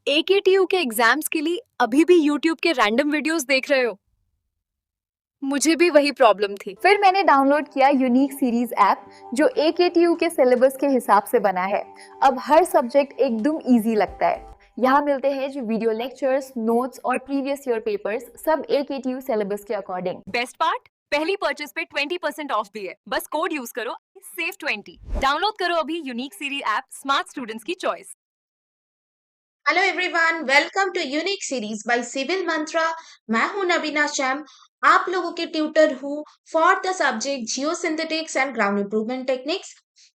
AKTU के exams के लिए अभी भी यूट्यूब के रैंडम वीडियोस देख रहे हो? मुझे भी वही प्रॉब्लम थी। फिर मैंने डाउनलोड किया यूनिक सीरीज ऐप जो एकेटीयू के सिलेबस के हिसाब से बना है। अब हर सब्जेक्ट एकदम इजी लगता है। यहाँ मिलते हैं जो वीडियो लेक्चर्स, नोट्स और प्रीवियस ईयर पेपर्स, सब एकेटीयू सिलेबस के अकॉर्डिंग। बेस्ट पार्ट, पहली परचेज पे 20% ऑफ भी है। बस कोड यूज करो, सेव 20। डाउनलोड करो अभी Unique Series app, smart students की choice. Hello everyone, welcome to Unique Series by civil Mantra. मैं हूं नबीना शैम, आप लोगों के ट्यूटर हूं for the subject geosynthetics and ground improvement techniques.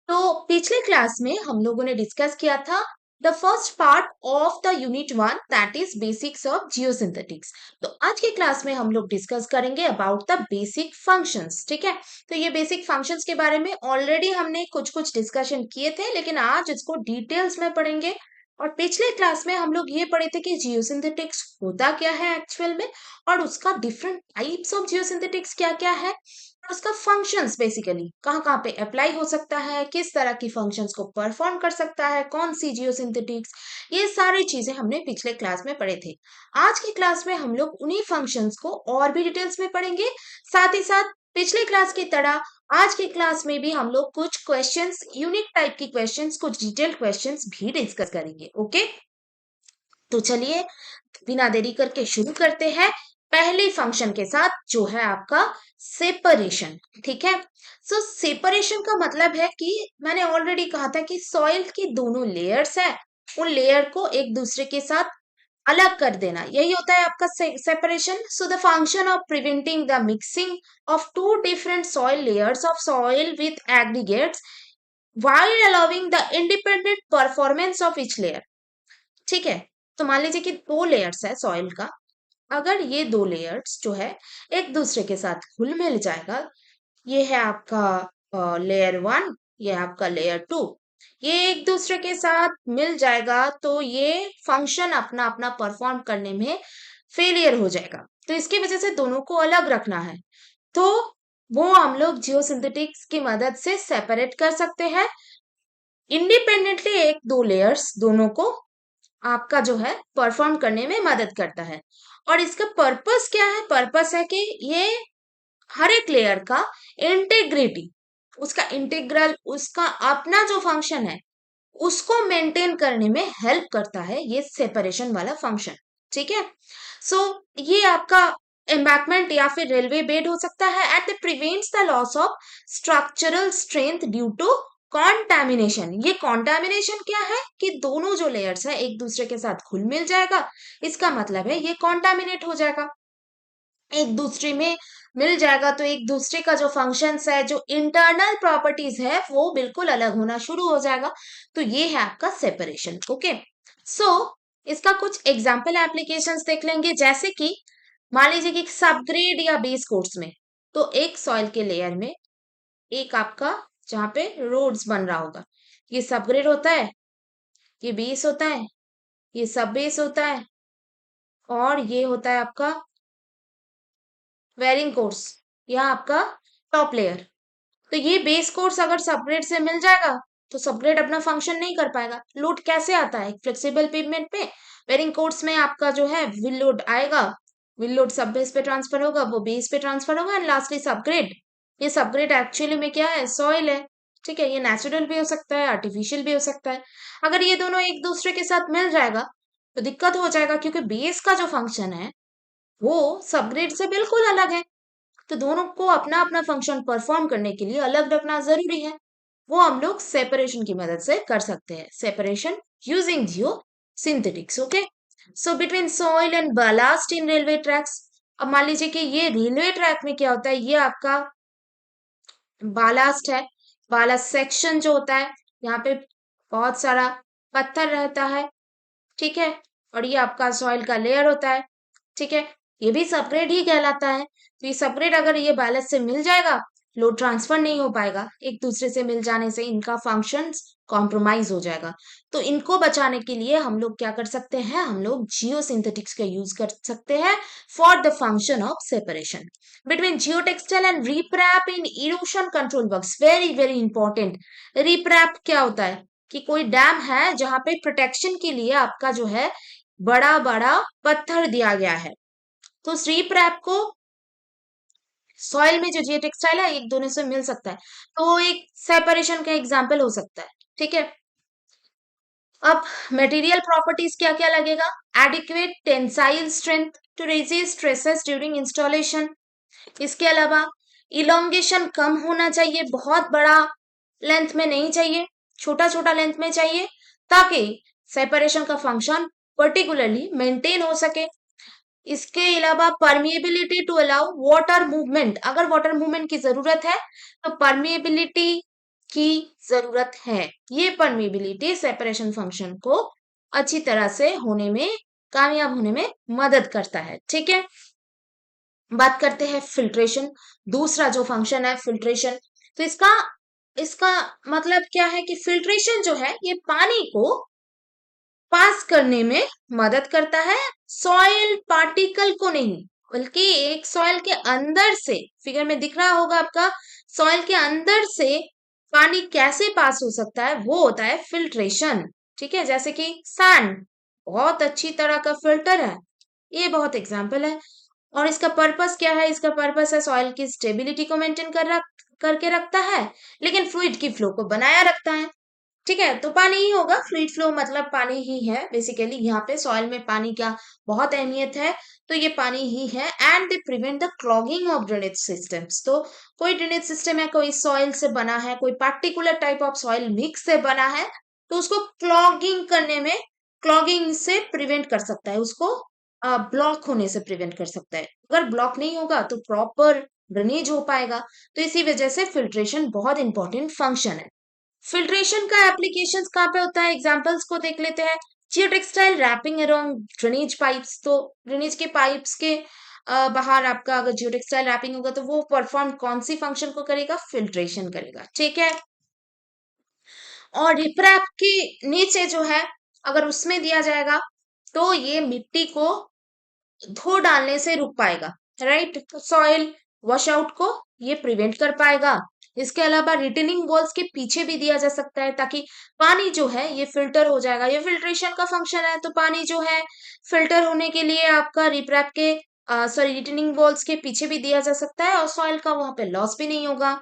तो पिछले क्लास में हम लोगों ने डिस्कस किया था the first part of the unit 1, that is basics of geosynthetics. तो आज के क्लास में हम लोग डिस्कस करेंगे अबाउट द बेसिक फंक्शंस। ठीक है, तो ये बेसिक फंक्शंस के बारे में ऑलरेडी हमने कुछ कुछ डिस्कशन किए थे, लेकिन आज इसको डिटेल्स में पढ़ेंगे। और पिछले क्लास में हम लोग ये पढ़े थे कि जियोसिंथेटिक्स होता क्या है एक्चुअल में, और उसका डिफरेंट टाइप्स ऑफ जियोसिंथेटिक्स क्या क्या है, और उसका फंक्शंस बेसिकली कहाँ कहाँ पे अप्लाई हो सकता है, किस तरह की फंक्शंस को परफॉर्म कर सकता है, कौन सी जियोसिंथेटिक्स, ये सारी चीजें हमने पिछले क्लास में पढ़े थे। आज की क्लास में हम लोग उन्हीं फंक्शंस को और भी डिटेल्स में पढ़ेंगे। साथ ही साथ पिछले क्लास की तरह आज की क्लास में भी हम लोग कुछ क्वेश्चंस, यूनिक टाइप की क्वेश्चंस, कुछ डिटेल्ड क्वेश्चंस भी डिस्कस करेंगे। ओके, तो चलिए बिना देरी करके शुरू करते हैं पहले फंक्शन के साथ, जो है आपका सेपरेशन। ठीक है, सो सेपरेशन का मतलब है कि मैंने ऑलरेडी कहा था कि सॉइल की दोनों लेयर्स है, उन लेयर को एक दूसरे के साथ अलग कर देना, यही होता है आपका separation. So the function of preventing the mixing of two different soil layers of soil with aggregates while allowing the independent performance of each layer। ठीक है, तो मान लीजिए कि दो लेयर्स है सॉइल का, अगर ये दो लेयर्स जो है एक दूसरे के साथ घुल मिल जाएगा, ये है आपका लेयर 1, ये है आपका लेयर 2, ये एक दूसरे के साथ मिल जाएगा तो ये फंक्शन अपना अपना परफॉर्म करने में फेलियर हो जाएगा। तो इसकी वजह से दोनों को अलग रखना है, तो वो हम लोग जियोसिंथेटिक्स की मदद से सेपरेट कर सकते हैं इंडिपेंडेंटली। एक दो लेयर्स दोनों को आपका जो है परफॉर्म करने में मदद करता है। और इसका पर्पस क्या है? पर्पस है कि ये हर एक लेयर का इंटेग्रिटी, उसका इंटीग्रल, उसका अपना जो फंक्शन है उसको मेंटेन करने में हेल्प करता है ये सेपरेशन वाला फंक्शन। ठीक है, सो ये आपका एम्बैंकमेंट या फिर रेलवे बेड हो सकता है and it prevents the loss of structural strength due to contamination. ये कॉन्टैमिनेशन क्या है कि दोनों जो लेयर्स है एक दूसरे के साथ घुल मिल जाएगा, इसका मतलब है ये कॉन्टैमिनेट हो जाएगा, एक दूसरे में मिल जाएगा, तो एक दूसरे का जो फंक्शंस है, जो इंटरनल प्रॉपर्टीज है, वो बिल्कुल अलग होना शुरू हो जाएगा। तो ये है आपका सेपरेशन। ओके, सो इसका कुछ एग्जाम्पल एप्लीकेशंस देख लेंगे, जैसे कि मान लीजिए कि सबग्रेड या बेस कोर्स में, तो एक सॉइल के लेयर में एक आपका जहाँ पे रोड्स बन रहा होगा, ये सबग्रेड होता है, ये बेस होता है, ये सब बेस होता है, और ये होता है आपका वेरिंग कोर्स या आपका टॉप लेयर। तो ये बेस कोर्स अगर सबग्रेड से मिल जाएगा तो सबग्रेड अपना फंक्शन नहीं कर पाएगा। लोड कैसे आता है? फ्लेक्सिबल पेवमेंट पे वेरिंग कोर्स में आपका जो है विल लोड आएगा, विल लोड सब बेस पे ट्रांसफर होगा, वो बेस पे ट्रांसफर होगा, एंड लास्टली सबग्रेड। ये सबग्रेड एक्चुअली में क्या है? सॉइल है। ठीक है, ये नेचुरल भी हो सकता है, आर्टिफिशियल भी हो सकता है। अगर ये दोनों एक दूसरे के साथ मिल जाएगा तो दिक्कत हो जाएगा, क्योंकि बेस का जो फंक्शन है वो सबग्रेड से बिल्कुल अलग है। तो दोनों को अपना अपना फंक्शन परफॉर्म करने के लिए अलग रखना जरूरी है, वो हम लोग सेपरेशन की मदद से कर सकते हैं, separation using Jio synthetics. Okay, so between soil and ballast in railway tracks. अब मान लीजिए कि ये रेलवे ट्रैक में क्या होता है, ये आपका बालास्ट है। बालास्ट सेक्शन जो होता है, यहाँ पे बहुत सारा पत्थर रहता है। ठीक है, और ये आपका सॉइल का लेयर होता है। ठीक है, ये भी सबग्रेड ही कहलाता है। तो ये सबग्रेड अगर ये बैलेंस से मिल जाएगा, लोड ट्रांसफर नहीं हो पाएगा, एक दूसरे से मिल जाने से इनका फंक्शंस कॉम्प्रोमाइज हो जाएगा। तो इनको बचाने के लिए हम लोग क्या कर सकते हैं? हम लोग जियोसिंथेटिक्स का यूज कर सकते हैं for the function of separation between geotextile and RepRap in erosion control works. Very very important. RepRap क्या होता है? कि कोई डैम है जहां पे प्रोटेक्शन के लिए आपका जो है बड़ा बड़ा पत्थर दिया गया है। तो स्ट्रीप रैप को सॉइल में जो जियो टेक्सटाइल है एक दोनों से मिल सकता है, तो वो एक सेपरेशन का एग्जाम्पल हो सकता है। ठीक है, अब मटेरियल प्रॉपर्टीज क्या क्या लगेगा? Adequate tensile strength to resist stresses during installation. इसके अलावा इलोंगेशन कम होना चाहिए, बहुत बड़ा लेंथ में नहीं चाहिए, छोटा छोटा लेंथ में चाहिए, ताकि सेपरेशन का फंक्शन पर्टिकुलरली मेंटेन हो सके। इसके अलावा permeability to allow water movement, अगर वाटर मूवमेंट की जरूरत है तो परमिएबिलिटी की जरूरत है। ये परमिएबिलिटी सेपरेशन फंक्शन को अच्छी तरह से होने में, कामयाब होने में मदद करता है। ठीक है, बात करते हैं फिल्ट्रेशन, दूसरा जो फंक्शन है फिल्ट्रेशन। तो इसका इसका मतलब क्या है कि फिल्ट्रेशन जो है ये पानी को पास करने में मदद करता है, सॉइल पार्टिकल को नहीं, बल्कि एक सॉइल के अंदर से, फिगर में दिख रहा होगा आपका, सॉइल के अंदर से पानी कैसे पास हो सकता है, वो होता है फिल्ट्रेशन। ठीक है, जैसे कि सैंड बहुत अच्छी तरह का फिल्टर है, ये बहुत एग्जाम्पल है। और इसका पर्पस क्या है? इसका पर्पस है सॉइल की स्टेबिलिटी को मेंटेन करके रखता है, लेकिन फ्लूइड की फ्लो को बनाया रखता है। ठीक है, तो पानी ही होगा, फ्लूइड फ्लो मतलब पानी ही है बेसिकली। यहाँ पे सॉइल में पानी का बहुत अहमियत है, तो ये पानी ही है। And they prevent the clogging of drainage systems. तो कोई ड्रेनेज सिस्टम है, कोई सॉइल से बना है, कोई particular type of soil mix से बना है, तो उसको क्लॉगिंग करने में, क्लॉगिंग से प्रिवेंट कर सकता है, उसको ब्लॉक होने से प्रिवेंट कर सकता है। अगर ब्लॉक नहीं होगा तो प्रॉपर ड्रेनेज हो पाएगा। तो इसी वजह से फिल्ट्रेशन बहुत इंपॉर्टेंट फंक्शन है। फिल्ट्रेशन का एप्लीकेशंस कहाँ पे होता है? एग्जांपल्स को देख लेते हैं। Geotextile wrapping around drainage pipes, तो ड्रेनेज के पाइप्स के बाहर आपका अगर जियोटेक्सटाइल रैपिंग होगा तो वो परफॉर्म कौन सी फंक्शन को करेगा? फिल्ट्रेशन करेगा। ठीक है, और रिप्रैप के नीचे जो है अगर उसमें दिया जाएगा तो ये मिट्टी को धो डालने से रुक पाएगा, राइट? सॉइल वॉश आउट को ये प्रिवेंट कर पाएगा। इसके अलावा रिटेनिंग वॉल्स के पीछे भी दिया जा सकता है, ताकि पानी जो है ये फिल्टर हो जाएगा। ये फिल्ट्रेशन का फंक्शन है, तो पानी जो है फिल्टर होने के लिए आपका रिप्रैप के सॉरी रिटेनिंग वॉल्स के पीछे भी दिया जा सकता है, और सॉइल का वहां पे लॉस भी नहीं होगा।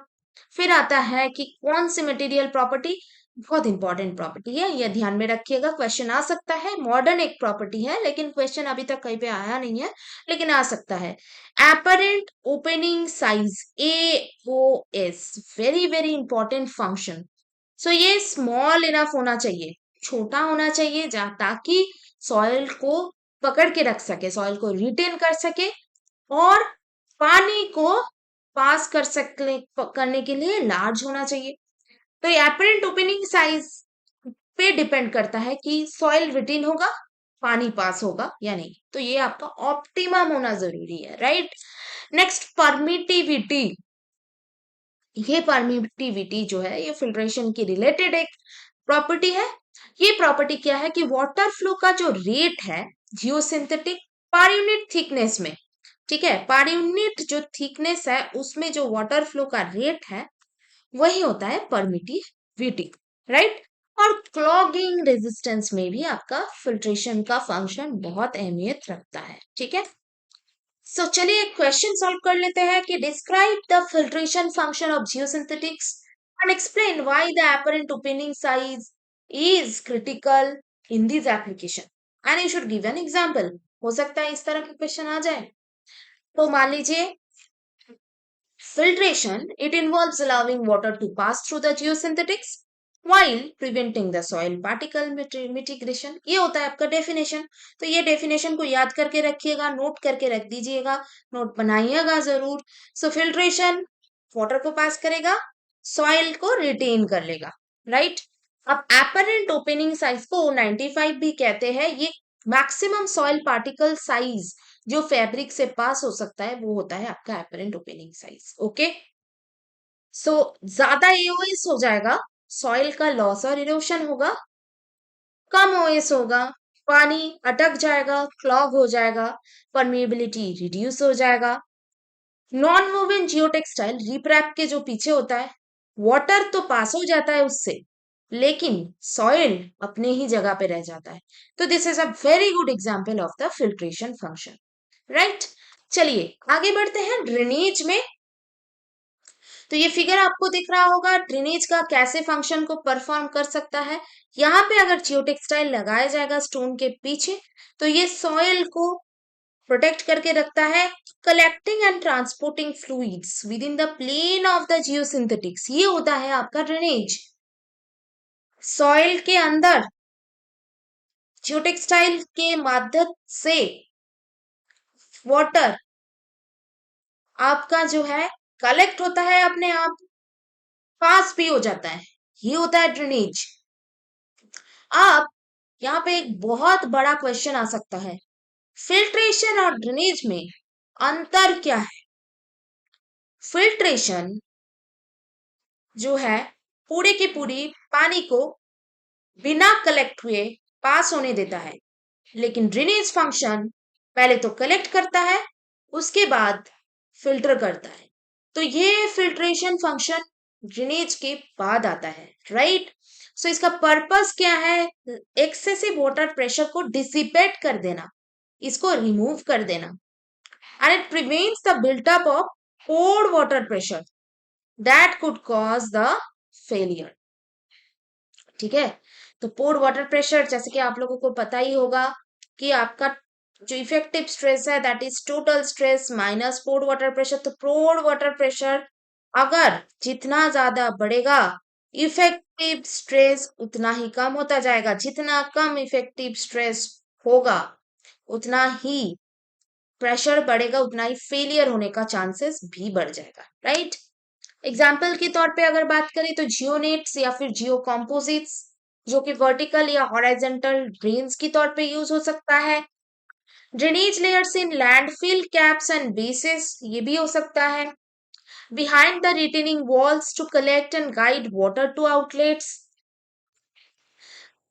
फिर आता है कि कौन सी मटेरियल प्रॉपर्टी बहुत इंपॉर्टेंट प्रॉपर्टी है, ये ध्यान में रखिएगा, क्वेश्चन आ सकता है। मॉडर्न एक प्रॉपर्टी है, लेकिन क्वेश्चन अभी तक कहीं पे आया नहीं है, लेकिन आ सकता है। Apparent opening size, AOS, very very important function. So ये स्मॉल इनफ होना चाहिए, छोटा होना चाहिए, ताकि सॉइल को पकड़ के रख सके, सॉइल को रिटेन कर सके, और पानी को पास करने के लिए लार्ज होना चाहिए। तो ये एपरेंट ओपनिंग साइज पे डिपेंड करता है कि सॉइल रिटेन होगा, पानी पास होगा या नहीं। तो ये आपका ऑप्टिमम होना जरूरी है, राइट? Next, permittivity. ये परमिटिविटी जो है ये फिल्ट्रेशन की रिलेटेड एक प्रॉपर्टी है। ये प्रॉपर्टी क्या है कि वाटर फ्लो का जो रेट है जियोसिंथेटिक पर यूनिट थिकनेस में, ठीक है, पर यूनिट जो थिकनेस है उसमें जो वाटर फ्लो का रेट है वही होता है परमिटिविटी, राइट? और क्लॉगिंग रेजिस्टेंस में भी आपका फिल्ट्रेशन का फंक्शन बहुत अहमियत रखता है। ठीक है, सो चलिए एक क्वेश्चन सॉल्व कर लेते हैं कि describe the filtration function of geosynthetics and explain why the apparent opening size is critical in this application and you should give an example. हो सकता है इस तरह के क्वेश्चन आ जाए। तो मान लीजिए filtration, it involves allowing water to pass through the geosynthetics while preventing the soil particle mitigation। ये होता है आपका डेफिनेशन। तो ये डेफिनेशन को याद करके रखिएगा, नोट करके रख दीजिएगा, नोट बनाइएगा जरूर। सो फिल्ट्रेशन वाटर को पास करेगा, सॉइल को रिटेन कर लेगा, राइट? अब एपरेंट ओपनिंग साइज को 95 भी कहते हैं। ये मैक्सिमम सॉइल पार्टिकल साइज जो फैब्रिक से पास हो सकता है वो होता है आपका एपरेंट ओपनिंग साइज। ओके, सो ज्यादा एओएस हो जाएगा, सॉइल का लॉस और इरोशन होगा। कम ओएस होगा, पानी अटक जाएगा, क्लॉग हो जाएगा, परमिएबिलिटी रिड्यूस हो जाएगा। नॉन वोवेन जियोटेक्सटाइल रिप्रैप के जो पीछे होता है, वाटर तो पास हो जाता है उससे, लेकिन सॉइल अपने ही जगह पे रह जाता है। तो this is a very good example of the filtration function, right. चलिए आगे बढ़ते हैं ड्रेनेज में। तो ये फिगर आपको दिख रहा होगा ड्रेनेज का कैसे फंक्शन को परफॉर्म कर सकता है। यहाँ पे अगर जियोटेक्सटाइल लगाया जाएगा स्टोन के पीछे तो ये सॉइल को प्रोटेक्ट करके रखता है, collecting and transporting fluids within the plane of the geosynthetics. ये होता है आपका ड्रेनेज। सॉइल के अंदर जियोटेक्सटाइल के माध्यम से वाटर आपका जो है कलेक्ट होता है, अपने आप पास भी हो जाता है। ये होता है ड्रेनेज। अब यहाँ पे एक बहुत बड़ा क्वेश्चन आ सकता है, फिल्ट्रेशन और ड्रेनेज में अंतर क्या है। फिल्ट्रेशन जो है पूरे की पूरी पानी को बिना कलेक्ट हुए पास होने देता है, लेकिन ड्रेनेज फंक्शन पहले तो कलेक्ट करता है उसके बाद फिल्टर करता है। तो ये फिल्ट्रेशन फंक्शन ड्रेनेज के बाद आता है, राइट। सो इसका पर्पस क्या है, एक्सेसिव वाटर प्रेशर को डिसिपेट कर देना, इसको रिमूव कर देना, and it prevents the built up of poured water pressure that could cause the failure. ठीक है, तो poured वाटर प्रेशर जैसे कि आप लोगों को पता ही होगा कि आपका जो इफेक्टिव स्ट्रेस है that is total stress minus poured water pressure. तो poured वाटर प्रेशर अगर जितना ज्यादा बढ़ेगा इफेक्टिव स्ट्रेस उतना ही कम होता जाएगा, जितना कम इफेक्टिव स्ट्रेस होगा उतना ही प्रेशर बढ़ेगा, उतना ही फेलियर होने का चांसेस भी बढ़ जाएगा, राइट। एग्जाम्पल के तौर पे अगर बात करें तो जियोनेट्स या फिर जियो कॉम्पोजिट्स जो कि वर्टिकल या हॉराइजेंटल ड्रेन्स की तौर पे यूज हो सकता है। Drainage layers in landfill caps and bases, ये भी हो सकता है। Behind the retaining walls to collect and guide water to outlets.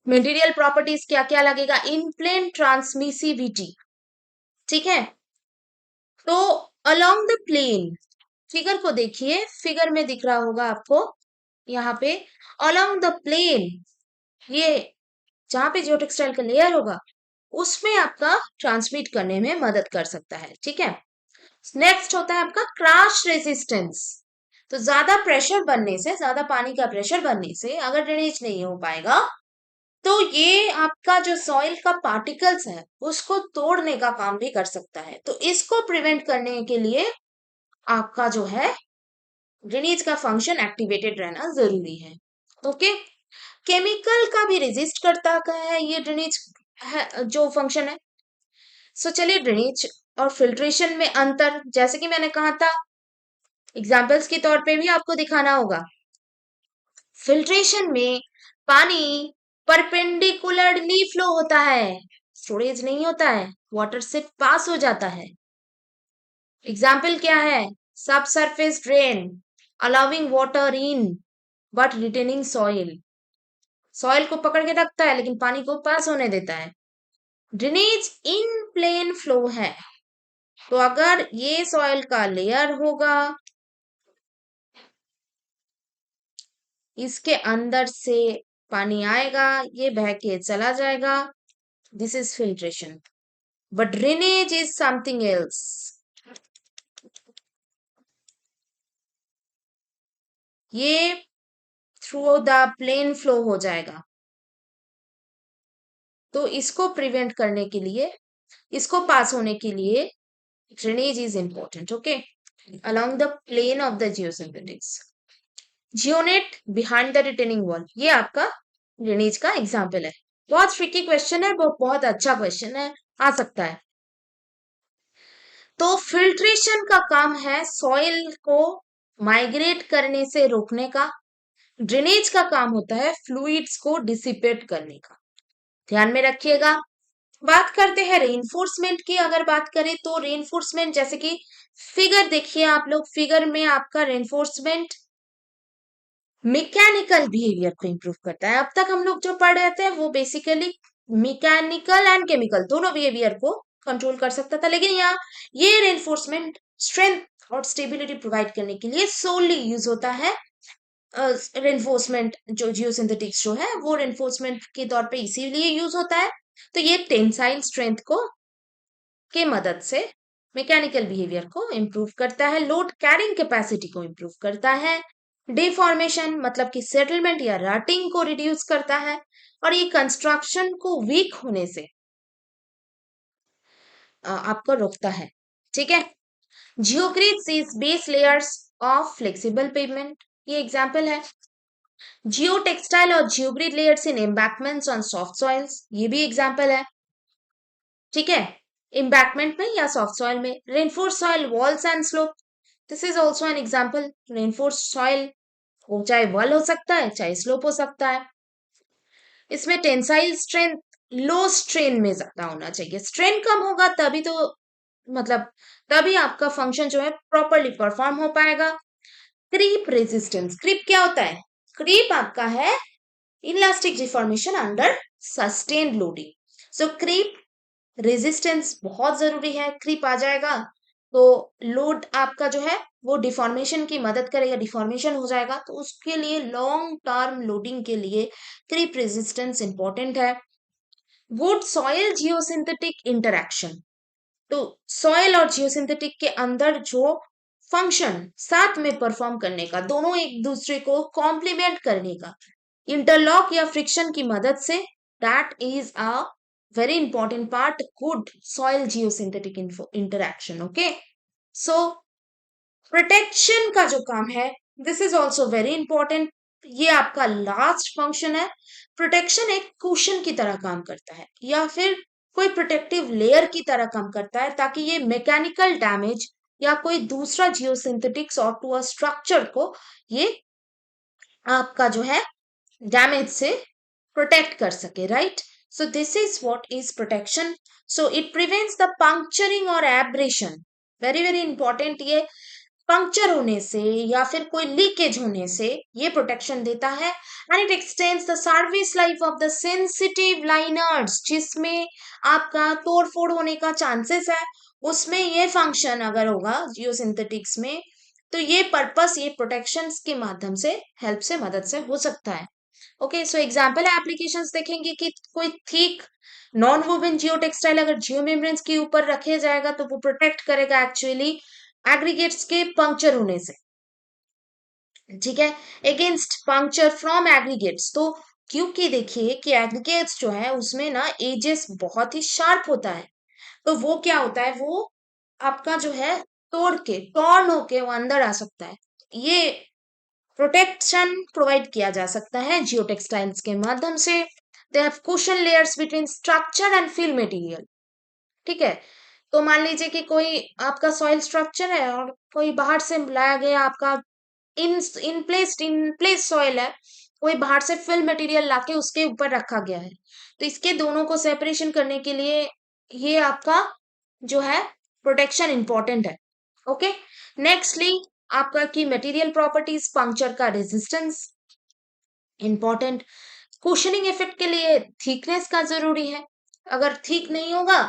Material properties क्या क्या लगेगा, इन प्लेन ट्रांसमिसिविटी। ठीक है, तो अलोंग द प्लेन, फिगर को देखिए, फिगर में दिख रहा होगा आपको यहाँ पे अलोंग द प्लेन, ये जहां पे जियोटेक्सटाइल का लेयर होगा उसमें आपका ट्रांसमिट करने में मदद कर सकता है। ठीक है, नेक्स्ट होता है आपका क्रैश रेजिस्टेंस। तो ज्यादा प्रेशर बनने से, ज्यादा पानी का प्रेशर बनने से अगर ड्रेनेज नहीं हो पाएगा तो ये आपका जो सॉइल का पार्टिकल्स है उसको तोड़ने का काम भी कर सकता है। तो इसको प्रिवेंट करने के लिए आपका जो है ड्रेनेज का फंक्शन एक्टिवेटेड रहना जरूरी है। ओके, केमिकल का भी रेजिस्ट करता है ये ड्रेनेज है जो फंक्शन है। सो चलिए ड्रेनेज और फिल्ट्रेशन में अंतर, जैसे कि मैंने कहा था एग्जाम्पल्स के तौर पे भी आपको दिखाना होगा। फिल्ट्रेशन में पानी परपेंडिकुलरली फ्लो होता है, स्टोरेज नहीं होता है, वाटर से पास हो जाता है। एग्जाम्पल क्या है, सब surface drain allowing water in but retaining soil, soil को पकड़ के रखता है लेकिन पानी को पास होने देता है। ड्रेनेज इन प्लेन फ्लो है, तो अगर ये सॉइल का लेयर होगा इसके अंदर से पानी आएगा, ये बह के चला जाएगा, this is filtration. But drainage is something else, ये थ्रू द प्लेन फ्लो हो जाएगा। तो इसको प्रिवेंट करने के लिए, इसको पास होने के लिए drainage is important. Okay, along the plane of the geosynthetics, Gionet behind the retaining wall, ये आपका ड्रेनेज का एग्जाम्पल है। बहुत ट्रिकी क्वेश्चन है, बहुत अच्छा क्वेश्चन है, आ सकता है। तो फिल्ट्रेशन का काम है सॉइल को माइग्रेट करने से रोकने का, ड्रेनेज का काम होता है फ्लूइड्स को डिसिपेट करने का। ध्यान में रखिएगा। बात करते हैं रेनफोर्समेंट की। अगर बात करें तो रेनफोर्समेंट, जैसे कि फिगर देखिए आप लोग, फिगर में आपका रेनफोर्समेंट मैकेनिकल बिहेवियर को इंप्रूव करता है। अब तक हम लोग जो पढ़ रहे थे वो बेसिकली मैकेनिकल एंड केमिकल दोनों बिहेवियर को कंट्रोल कर सकता था, लेकिन यहाँ ये रेनफोर्समेंट स्ट्रेंथ और स्टेबिलिटी प्रोवाइड करने के लिए सोली यूज होता है रेनफोर्समेंट जो जियोसिंथेटिक्स जो है वो रेनफोर्समेंट के तौर पे इसीलिए यूज होता है। तो ये टेंसाइल स्ट्रेंथ को के मदद से मैकेनिकल बिहेवियर को इम्प्रूव करता है, लोड कैरिंग कैपेसिटी को इम्प्रूव करता है, डिफॉर्मेशन मतलब कि सेटलमेंट या रटिंग को रिड्यूस करता है, और ये कंस्ट्रक्शन को वीक होने से आपको रोकता है। ठीक है। Geogrids is base layers of flexible pavement, ये एग्जाम्पल है। जियो टेक्सटाइल और geogrid layers in embankments on soft soils, ये भी एग्जाम्पल है। ठीक है। एम्बैकमेंट में या सॉफ्ट सॉइल में। Reinforce soil walls and slope, this is also an example. Reinforce soil वो चाहे वॉल हो सकता है चाहे स्लोप हो सकता है। इसमें टेंसाइल स्ट्रेंथ लो स्ट्रेन में ज्यादा होना चाहिए, स्ट्रेन कम होगा तभी तो मतलब तभी आपका फंक्शन जो है प्रॉपरली परफॉर्म हो पाएगा। क्रीप रेजिस्टेंस, क्रीप क्या होता है? क्रीप आपका है elastic deformation under sustained loading. So creep resistance बहुत जरूरी है। क्रीप आ जाएगा तो लोड आपका जो है वो डिफॉर्मेशन की मदद करेगा, डिफॉर्मेशन हो जाएगा, तो उसके लिए लॉन्ग टर्म लोडिंग के लिए क्रीप रेजिस्टेंस इंपॉर्टेंट है। गुड सॉइल जियोसिंथेटिक इंटरैक्शन, तो सॉइल और जियोसिंथेटिक के अंदर जो फंक्शन साथ में परफॉर्म करने का, दोनों एक दूसरे को कॉम्प्लीमेंट करने का, इंटरलॉक या फ्रिक्शन की मदद से, that is a very important part, good soil geosynthetic interaction. Okay, so protection का जो काम है this is also very important. ये आपका लास्ट फंक्शन है। प्रोटेक्शन एक कुशन की तरह काम करता है या फिर कोई प्रोटेक्टिव लेयर की तरह काम करता है ताकि ये मैकेनिकल डैमेज या कोई दूसरा जियोसिंथेटिक्स और टू अ स्ट्रक्चर को ये आपका जो है डैमेज से प्रोटेक्ट कर सके, right? So this is what is protection. So it prevents the puncturing और एब्रेशन, वेरी वेरी इंपॉर्टेंट। ये पंक्चर होने से या फिर कोई लीकेज होने से ये प्रोटेक्शन देता है। And it extends the service life of the sensitive liners, जिसमें आपका तोड़ फोड़ होने का चांसेस है, उसमें ये फंक्शन अगर होगा जियोसिंथेटिक्स में तो ये पर्पस ये प्रोटेक्शन के माध्यम से हेल्प से मदद से हो सकता है। ओके, सो एग्जाम्पल एप्लीकेशंस देखेंगे कि कोई थिक नॉन वोवन जियो टेक्सटाइल अगर जियो मेम्ब्रेन्स के ऊपर रखे जाएगा तो वो प्रोटेक्ट करेगा एक्चुअली एग्रीगेट्स के पंक्चर होने से। ठीक है, अगेंस्ट पंक्चर फ्रॉम एग्रीगेट्स। तो क्योंकि देखिए कि एग्रीगेट्स जो है उसमें ना एजेस बहुत ही शार्प होता है, तो वो क्या होता है, वो आपका जो है तोड़ के टॉर्न होके वो अंदर आ सकता है। ये प्रोटेक्शन प्रोवाइड किया जा सकता है जियो टेक्सटाइल्स के माध्यम से। They have cushion layers between structure and fill material. ठीक है, तो मान लीजिए कि कोई आपका सॉइल स्ट्रक्चर है और कोई बाहर से लाया गया आपका इन प्लेस सॉइल है, कोई बाहर से फिल मटेरियल लाके उसके ऊपर रखा गया है, तो इसके दोनों को सेपरेशन करने के लिए ये आपका जो है प्रोटेक्शन इंपॉर्टेंट है। ओके, नेक्स्टली आपका की मटेरियल प्रॉपर्टीज, पंक्चर का रेजिस्टेंस इंपॉर्टेंट। कुशनिंग इफेक्ट के लिए थिकनेस का जरूरी है, अगर थिक नहीं होगा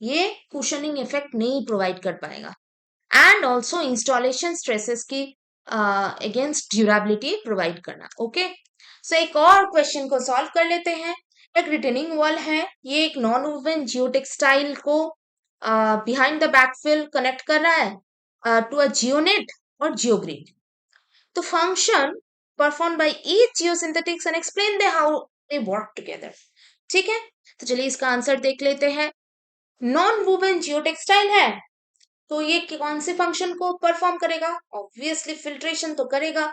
ये कुशनिंग इफेक्ट नहीं प्रोवाइड कर पाएगा। एंड ऑल्सो इंस्टॉलेशन स्ट्रेसेस की अगेंस्ट ड्यूरेबिलिटी प्रोवाइड करना। ओके, सो एक और क्वेश्चन को सॉल्व कर लेते हैं। एक रिटेनिंग वॉल है, ये एक नॉन वोवन जियो टेक्सटाइल को बिहाइंड द बैकफिल कनेक्ट कर रहा है टू अ जियोनेट और जियोग्रिड। तो function perform by each geosynthetics and explain they how they work together. ठीक है, तो चलिए इसका आंसर देख लेते हैं। नॉन वोवन जियो टेक्सटाइल है तो ये कौन से फंक्शन को परफॉर्म करेगा? ऑब्वियसली फिल्ट्रेशन तो करेगा,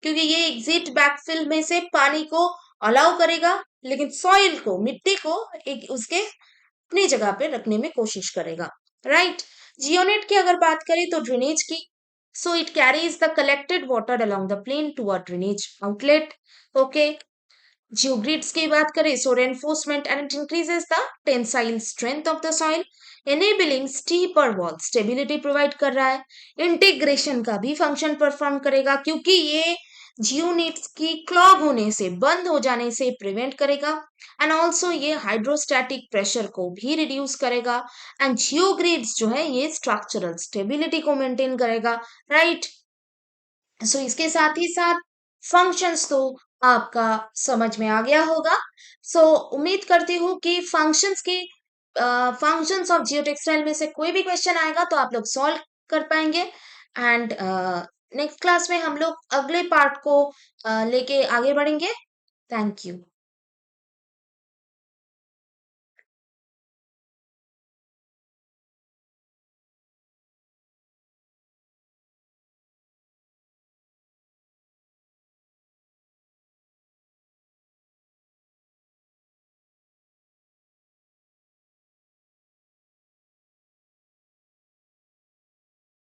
क्योंकि ये एग्जिट बैकफिल में से पानी को अलाउ करेगा, लेकिन सॉइल को, मिट्टी को एक उसके अपनी जगह पे रखने में कोशिश करेगा, राइट? जियोनेट की अगर बात करें तो ड्रेनेज की, so it carries the collected water along the plane to a drainage outlet. Okay, geogrids की बात करें so reinforcement and it increases the tensile strength of the soil, enabling steeper wall, stability provide कर रहा है। Integration का भी function perform करेगा क्योंकि ये जियोनेट्स की क्लॉग होने से, बंद हो जाने से प्रिवेंट करेगा। एंड ऑल्सो ये हाइड्रोस्टैटिक प्रेशर को भी रिड्यूस करेगा। एंड जियोग्रिड्स जो है ये स्ट्रक्चरल स्टेबिलिटी को मेंटेन करेगा, राइट? सो इसके साथ ही साथ फंक्शंस तो आपका समझ में आ गया होगा। सो उम्मीद करती हूँ कि फंक्शंस ऑफ जियोटेक्सटाइल में से कोई भी क्वेश्चन आएगा तो आप लोग सॉल्व कर पाएंगे। एंड नेक्स्ट क्लास में हम लोग अगले पार्ट को लेके आगे बढ़ेंगे। Thank you.